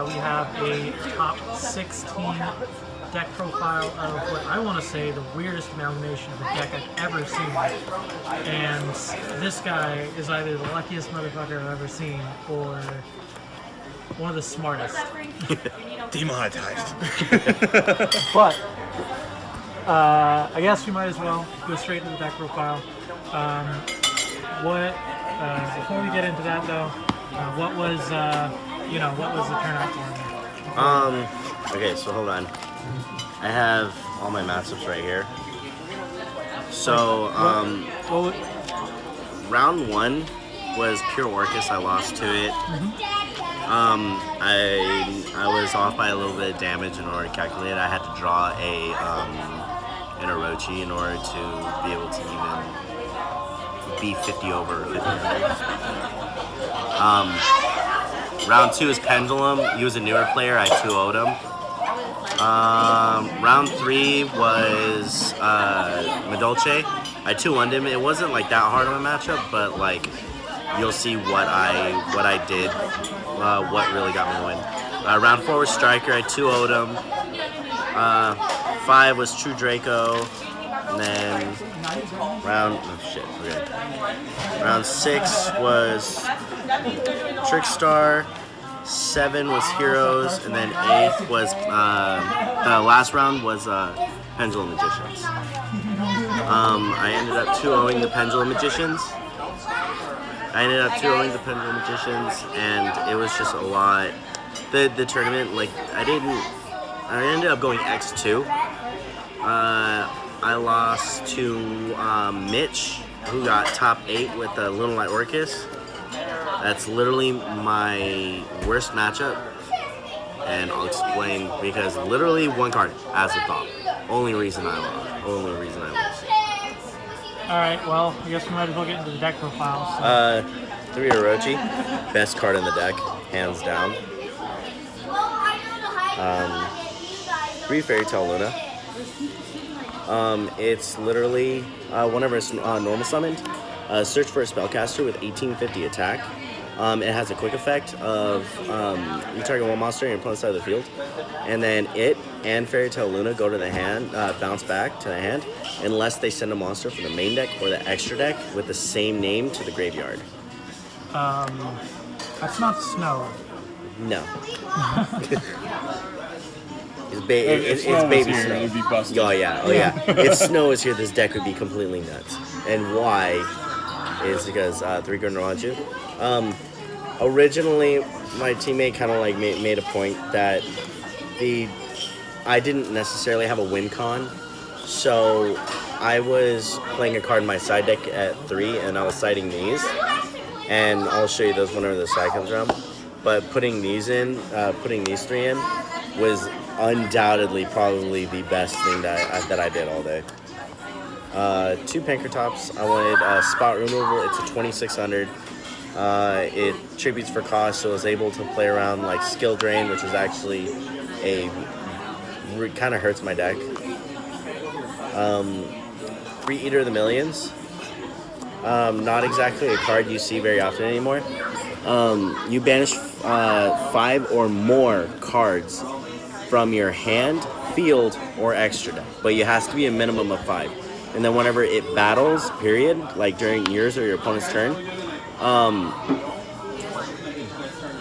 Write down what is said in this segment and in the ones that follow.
we have a top 16 deck profile of what I want to say the weirdest amalgamation of a deck I've ever seen. And this guy is either the luckiest motherfucker I've ever seen or one of the smartest. Demonitized. But I guess we might as well go straight into the deck profile. Before we get into that though, what was what was the turnout for me? Okay, so hold on. I have all my matchups right here. So, round 1 was pure Orcus. I lost to it. I was off by a little bit of damage in order to calculate. I had to draw an Orochi in order to be able to even be 50 over 50. Round 2 is Pendulum. He was a newer player. I 2-0'd him. Round 3 was Medolce. I 2-1'd him. It wasn't like that hard of a matchup, but like you'll see what I did, what really got me the win. Round 4 was Striker. I 2-0'd him. 5 was True Draco. And then round 6 was Trickstar. 7 was Heroes, and then 8 was the last round was Pendulum Magicians. I ended up 2-0'ing the Pendulum Magicians. And it was just a lot. The tournament, like I ended up going X2. I lost to Mitch, who got top 8 with the Little Light Orcus. That's literally my worst matchup, and I'll explain because literally one card as a thought. Only reason I lost. Alright, well, I guess we might as well get into the deck profile. So. 3 Orochi, best card in the deck, hands down. 3 Fairy Tale Luna. It's literally one of our normal summoned. Search for a spellcaster with 1850 attack. It has a quick effect of you target one monster on your opponent's side of the field, and then it and Fairy Tale Luna go to the hand, bounce back to the hand, unless they send a monster from the main deck or the extra deck with the same name to the graveyard. That's not Snow. No. It's baby Snow. It would be busted. Oh yeah. If Snow is here, this deck would be completely nuts. And why is because 3 Gren Maju. Originally, my teammate kind of like made a point that I didn't necessarily have a win con, so I was playing a card in my side deck at 3, and I was siding these, and I'll show you those whenever the side comes around. But putting these 3 in, was undoubtedly probably the best thing that I did all day. 2 Pankratops. I wanted spot removal. It's a 2600. It tributes for cost, so I was able to play around like skill drain, which is actually kind of hurts my deck. 3 Eater of the Millions. Not exactly a card you see very often anymore. You banish 5 or more cards from your hand, field, or extra deck, but it has to be a minimum of 5. And then whenever it battles, period, like during yours or your opponent's turn,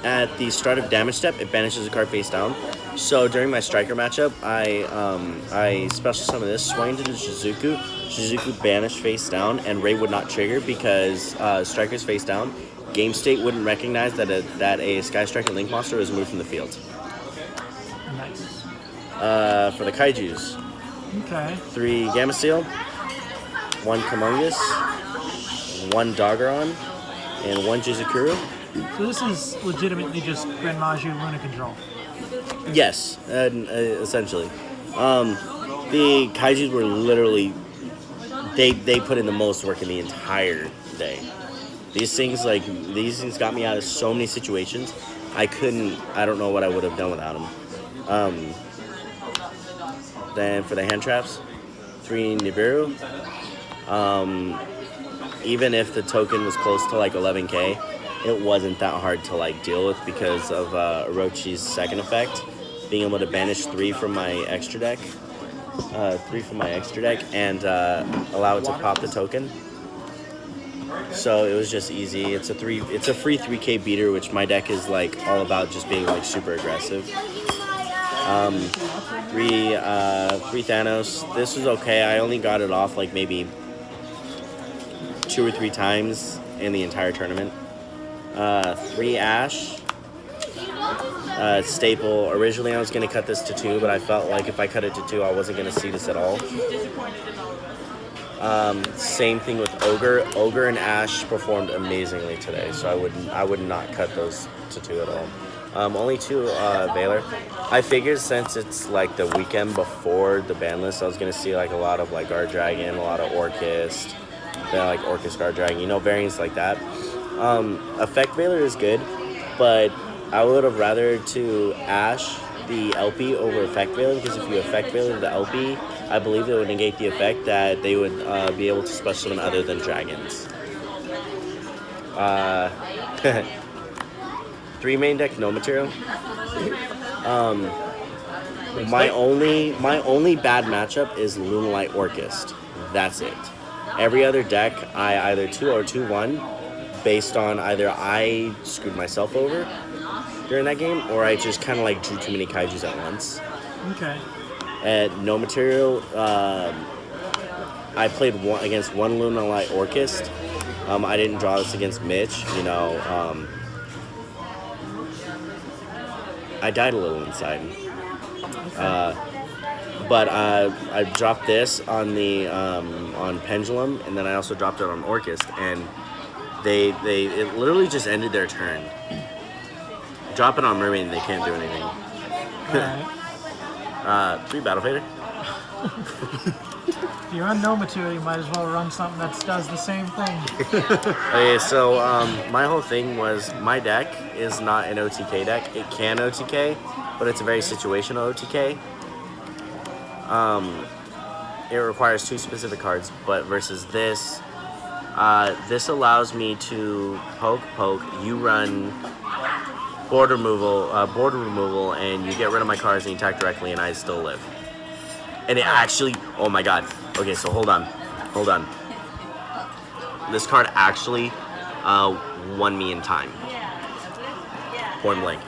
at the start of damage step, it banishes a card face down. So during my Striker matchup, I special summon this, swing into the Shizuku banish face down, and Ray would not trigger because Striker's face down. Game state wouldn't recognize that a Sky Striker Link monster was moved from the field. Nice. For the Kaijus. Okay. 3 Gamma Seal, 1 Kamungus, 1 Doggeron, and 1 Jizukuru. So this is legitimately just Gren Maju Luna control. Yes, essentially. The Kaijus were literally, they put in the most work in the entire day. These things got me out of so many situations. I don't know what I would have done without them. Then for the hand traps, 3 Nibiru. Even if the token was close to like 11k, it wasn't that hard to like deal with because of Orochi's second effect, being able to banish 3 from my extra deck, and allow it to pop the token. So it was just easy. It's a free 3K beater, which my deck is like all about just being like super aggressive. 3 Thanos. This was okay. I only got it off like maybe 2 or 3 times in the entire tournament. 3 Ash. Staple. Originally I was going to cut this to 2, but I felt like if I cut it to 2, I wasn't going to see this at all. Same thing with Ogre. Ogre and Ash performed amazingly today, so I would not cut those to 2 at all. Only 2 Valor. I figured since it's like the weekend before the ban list, I was gonna see like a lot of like Guard Dragon, a lot of Orchist, then like Orchist Guard Dragon, variants like that. Effect Valor is good, but I would have rather to Ash the LP over Effect Valor, because if you Effect Valor the LP, I believe it would negate the effect that they would be able to special summon other than dragons. 3 main deck, no material. My only bad matchup is Lunalight Orchist. That's it. Every other deck, I either 2 or 2-1, based on either I screwed myself over during that game, or I just kind of like drew too many kaijus at once. Okay. At no material, I played against 1 Lunalight Orchist. I didn't draw this against Mitch, I died a little inside. But I dropped this on the on Pendulum, and then I also dropped it on Orchist, and it literally just ended their turn. Drop it on Mermaid and they can't do anything. Alright. 3 Battle Fader. If you run no material, you might as well run something that does the same thing. Okay, so my whole thing was my deck is not an OTK deck. It can OTK, but it's a very situational OTK. It requires 2 specific cards, but versus this, this allows me to poke, you run board removal, and you get rid of my cards and you attack directly, and I still live. And it actually, oh my god. Okay, so hold on. This card actually won me in time. Point blank.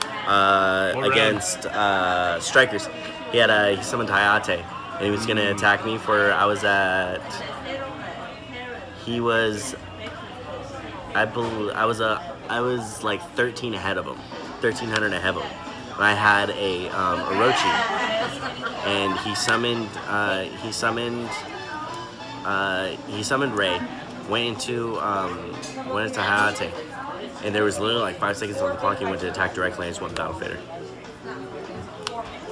Against Strikers. He summoned Hayate, and he was gonna attack me for, I was like 13 ahead of him. 1,300 ahead of him. I had a Orochi, and he summoned Ray, went into Hayate, and there was literally like 5 seconds on the clock. He went to attack directly, and I just went Battle Fader.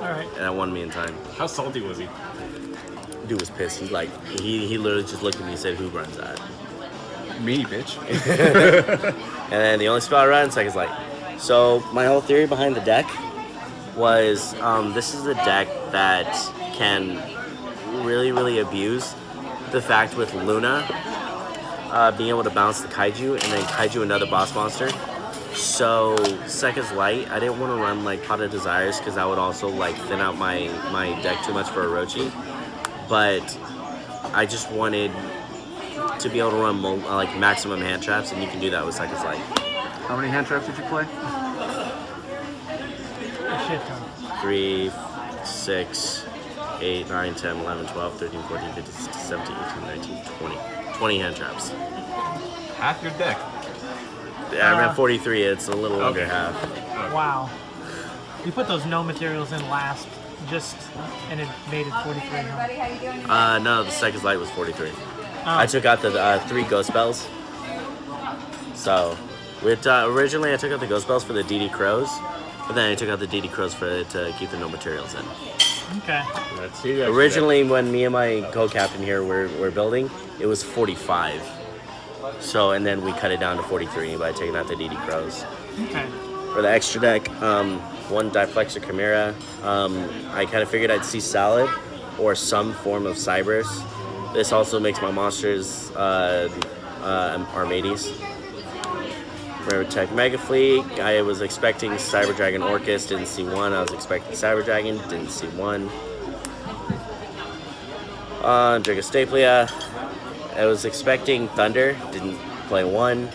All right. And that won me in time. How salty was he? Dude was pissed. He literally just looked at me and said, "Who runs that?" Me, bitch. And then the only spell I run, Second's Light. So my whole theory behind the deck was this is a deck that can really, really abuse the fact with Luna being able to bounce the kaiju and then kaiju another boss monster. So Second's Light, I didn't want to run like Pot of Desires because that would also like thin out my deck too much for Orochi. But I just wanted to be able to run like maximum hand traps, and you can do that with Second's Light. How many hand traps did you play? A shit ton. 3, 6, 8, 9, 10, 11, 12, 13, 14, 15, 16, 17, 18, 19, 20. 20 hand traps. Half your deck. Yeah, I ran 43. It's a little under half. Wow. You put those no materials in last, and it made it 43. Huh? No, the Second's Light was 43. Oh. I took out the 3 ghost spells. So, originally I took out the ghost spells for the DD Crows, but then I took out the DD Crows to keep the no materials in. Okay. Let's see that. Originally, when me and my co-captain here were building, it was 45. So, and then we cut it down to 43 by taking out the DD Crows. Okay. For the extra deck, 1 Diflexor Chimera. I kind of figured I'd see Salad or some form of Cybers. This also makes my monsters Armades. Tech Mega Fleet. I was expecting Cyber Dragon Orcus, didn't see one. I was expecting Cyber Dragon, didn't see one. Dragostaplia. I was expecting Thunder, didn't play one.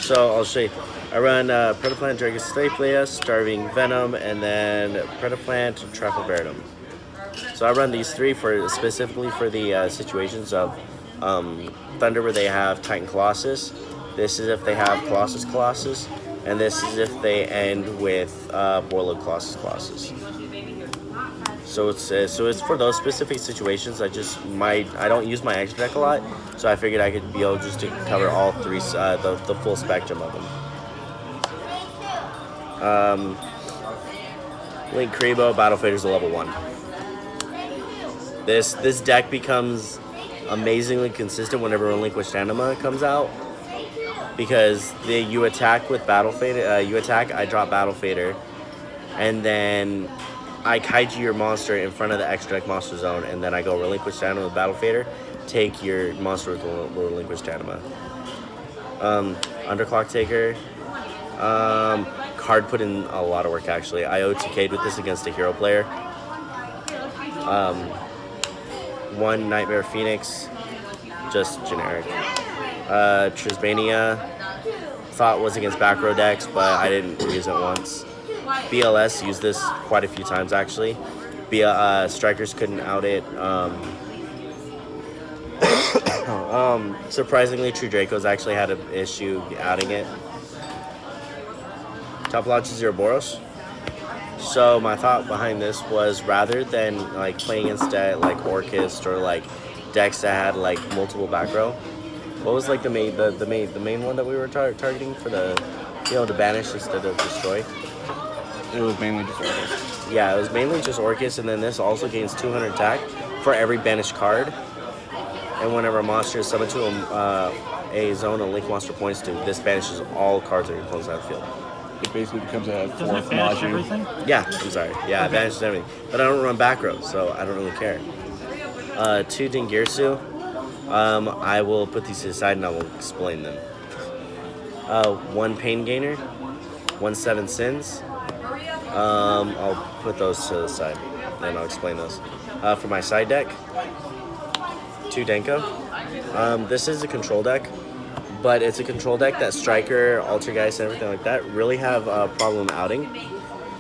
So I'll show you. I run Predaplant, Dragostaplia, Starving Venom, and then Predaplant, Trapalverdum. So I run these three specifically for the situations of Thunder where they have Titan Colossus. This is if they have Colossus, and this is if they end with Warlord Colossus. So it's for those specific situations. I don't use my extra deck a lot, so I figured I could be able just to cover all three, the full spectrum of them. Link Kribo, Battle Fader's a level 1. This deck becomes amazingly consistent whenever Relinquished Anima comes out, because you attack with Battle Fader, I drop Battle Fader, and then I kaiju your monster in front of the extra deck monster zone, and then I go Relinquished Anima with Battle Fader, take your monster with Relinquished Anima. Underclock Taker. Card put in a lot of work actually. I OTK'd with this against a hero player. One Nightmare Phoenix, just generic. Trisbania, thought was against back row decks, but I didn't use it once. BLS used this quite a few times actually. Strikers couldn't out it. Surprisingly, True Dracos actually had an issue outing it. Top launch is Ouroboros. So my thought behind this was, rather than like playing against like Orcus or like decks that had like multiple back row, what was like the main one that we were targeting for the, to banish instead of destroy? It was mainly just Orcus. Yeah, it was mainly just Orcus, and then this also gains 200 attack for every banished card. And whenever a monster is summoned to a zone a link monster points to, this banishes all cards that your opponent's out of the field. It basically becomes a Doesn't fourth it banish Maju. everything? Yeah, I'm sorry. Yeah, it banishes everything. But I don't run back row, so I don't really care. 2 Dingirsu. I will put these to the side and I will explain them. 1 Pain Gainer. 1 Seven Sins. I'll put those to the side and I'll explain those. For my side deck, 2 Denko. This is a control deck, but it's a control deck that Striker, Altergeist, and everything like that really have a problem outing.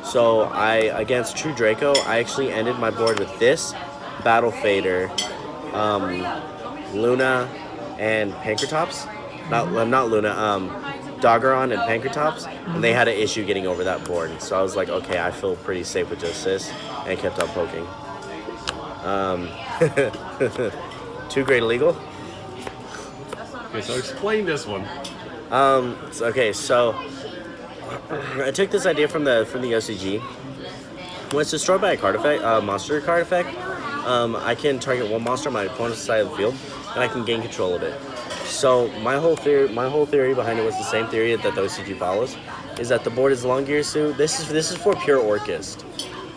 So against True Draco, I actually ended my board with this, Battle Fader, Luna, and Pankratops. Not Luna, Doggeron and Pankratops, and they had an issue getting over that board. So I was like, okay, I feel pretty safe with just this, and kept on poking. 2 Great Illegal. Okay, so explain this one. So I took this idea from the OCG. When it's destroyed by a card effect, monster card effect, I can target one monster on my opponent's side of the field, and I can gain control of it. So my whole theory behind it was the same theory that the OCG follows, is that the board is Longirsu. This is for pure Orcus.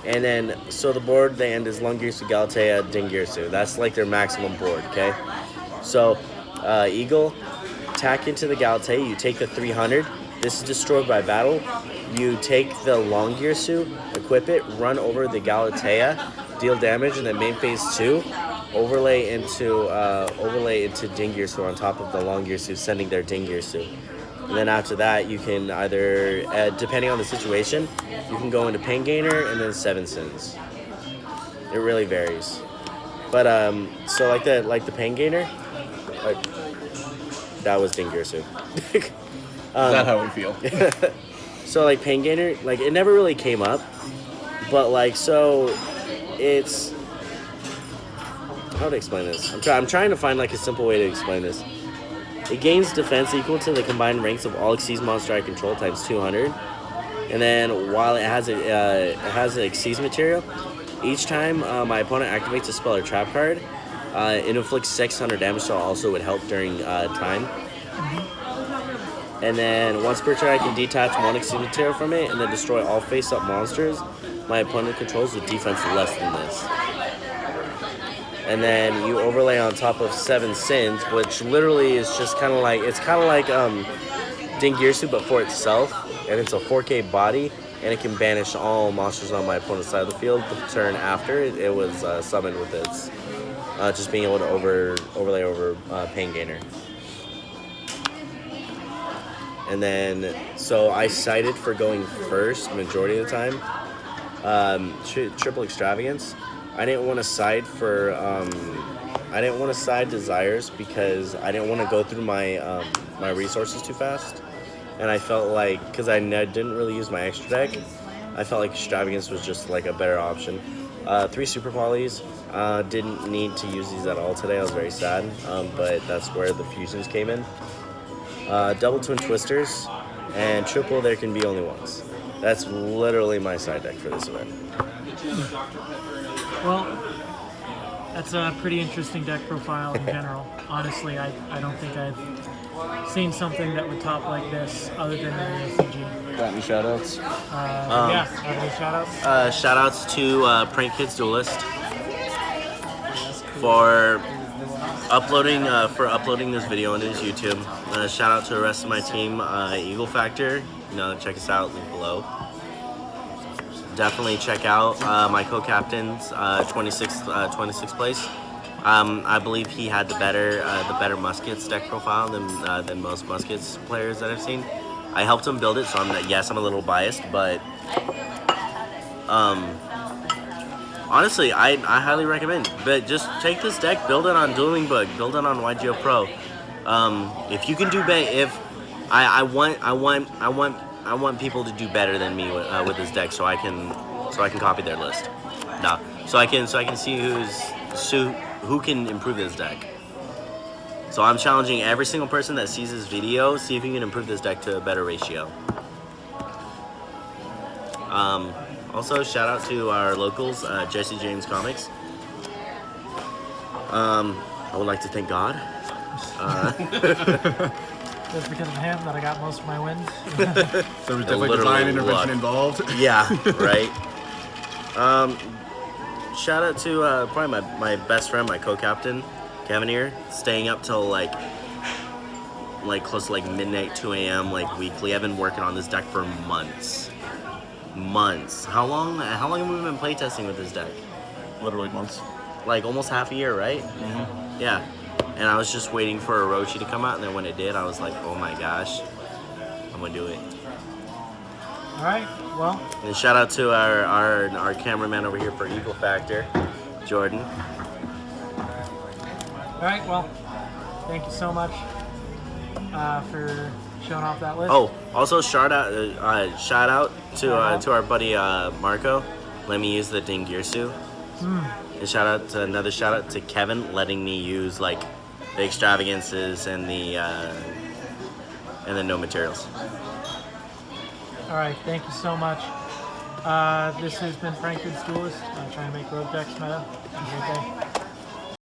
And then, so the board they end is Longirsu, Galatea, Dingirsu. That's like their maximum board, okay? So, Eagle, attack into the Galatea, you take the 300. This is destroyed by battle. You take the Longirsu, equip it, run over the Galatea, deal damage, and then main phase 2, overlay into Dingirsu on top of the Longirsu, sending their Dingirsu. And then after that, you can either, depending on the situation, you can go into Pain Gainer and then 7 Sins. It really varies. But so like the Pain Gainer, that was Dingirsu. Is that how we feel? So like Pain Gainer, like it never really came up, but like so, it's, how to explain this? I'm trying to find like a simple way to explain this. It gains defense equal to the combined ranks of all Xyz monster I control times 200. And then while it has an Xyz material, each time my opponent activates a spell or trap card, it inflicts 600 damage, so also would help during time. And then once per turn I can detach one Xyz material from it and then destroy all face-up monsters my opponent controls with defense less than this. and then you overlay on top of 7 synth, which literally is just kind of like Dingirsu but for itself, and it's a 4K body, and it can banish all monsters on my opponent's side of the field the turn after it was summoned with its just being able to overlay over Pain Gainer. And then, so I sided for going first majority of the time. Triple Extravagance. I didn't want to side for, I didn't want to side Desires because I didn't want to go through my my resources too fast. And I felt like, because I didn't really use my extra deck, I felt like Extravagance was just like a better option. 3 Super Polys. Didn't need to use these at all today. I was very sad, but that's where the fusions came in. Double Twin Twisters, and triple There Can Be Only Once. That's literally my side deck for this event. Well, that's a pretty interesting deck profile in general. Honestly, I don't think I've seen something that would top like this other than the OCG. Got any shoutouts? Yeah, have any shoutouts? Shoutouts to Prank Kids Duelist for uploading this video onto his YouTube. Shout out to the rest of my team, Eagle Factor. Check us out, link below. Definitely check out my co-captain's 26th place. I believe he had the better Muskets deck profile than most Muskets players that I've seen. I helped him build it, so I'm a little biased, but honestly, I highly recommend. But just take this deck, build it on Dueling Book, build it on YGO Pro. If you can do better, I want people to do better than me with this deck, so I can copy their list. So I can see who can improve this deck. So I'm challenging every single person that sees this video, see if you can improve this deck to a better ratio. Also, shout out to our locals, Jesse James Comics. I would like to thank God. It's because of him that I got most of my wins. So there's definitely design intervention involved. Yeah, right. Shout out to probably my best friend, my co-captain, Kevin here, staying up till like close to like midnight, 2 a.m. like weekly. I've been working on this deck for months. How long have we been playtesting with this deck? Literally months. Like almost half a year, right? Mm-hmm. Yeah. And I was just waiting for Orochi to come out, and then when it did, I was like, oh my gosh, I'm gonna do it. All right, well. And shout out to our cameraman over here for Eagle Factor, Jordan. All right, well, thank you so much for showing off that list. Oh, also shout out to our buddy Marco. Let me use the Dingirsu. And another shout out to Kevin letting me use like the extravagances and the no materials. All right, thank you so much. This has been Frank Kids Duelist. Trying to make rogue decks meta. Have a great day.